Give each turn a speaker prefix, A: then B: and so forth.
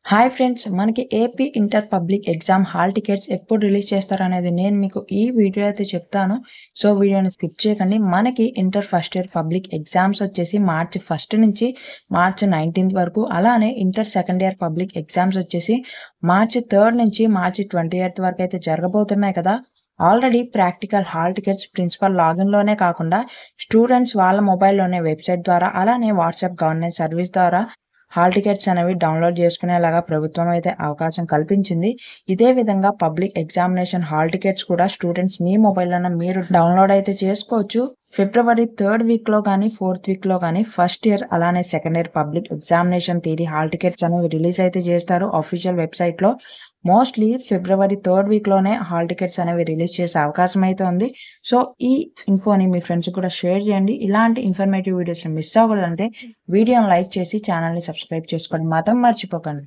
A: Hi friends! మనకి AP inter public exam hall tickets ఎప్పుడు release చేస్తారనేది నేను మీకు ఈ వీడియో అయితే చెప్తాను. సో, వీడియోని స్కిప్ చేయకండి. మనకి inter first year public exams వచ్చేసి మార్చి 1 నుంచి మార్చి 19 వరకు, అలానే inter second year public exams వచ్చేసి మార్చి 3 నుంచి మార్చి 28 వరకు అయితే జరగబోతున్నాయి కదా! Already practical hall tickets principal లాగిన్‌లోనే కాకుండా స్టూడెంట్స్ వాళ్ళ మొబైల్‌లోనే వెబ్‌సైట్ ద్వారా, అలానే వాట్సాప్ గవర్నెన్స్ సర్వీస్ ద్వారా హాల్ టికెట్స్ అనేవి డౌన్‌లోడ్ చేసుకునేలాగా ప్రభుత్వం అయితే అవకాశం కల్పించింది. ఇదే విధంగా పబ్లిక్ ఎగ్జామినేషన్ హాల్ టికెట్స్ కూడా స్టూడెంట్స్ మీ మొబైల్‌లోనే మీరు డౌన్‌లోడ్ అయితే చేసుకోవచ్చు. ఫిబ్రవరి 3 వీక్‌లో గానీ, 4థ్ వీక్‌లో గానీ ఫస్ట్ ఇయర్ అలానే second year public examination theory hall tickets అనేవి రిలీజ్ అయితే చేస్తారు ఆఫీషియల్ వెబ్‌సైట్‌లో. మోస్ట్‌లీ ఫిబ్రవరి 3 వీక్‌లోనే హాల్ టికెట్స్ అనేవి రిలీజ్ చేసే అవకాశం అయితే ఉంది. సో, ఈ ఇన్ఫోని మీ ఫ్రెండ్స్‌కి కూడా షేర్ చేయండి. ఇలాంటి ఇన్ఫర్మేటివ్ వీడియోస్‌ని మిస్ అవ్వకూడదంటే వీడియోని లైక్ చేసి ఛానెల్‌ని సబ్స్క్రైబ్ చేసుకోవడం మాత్రం మర్చిపోకండి.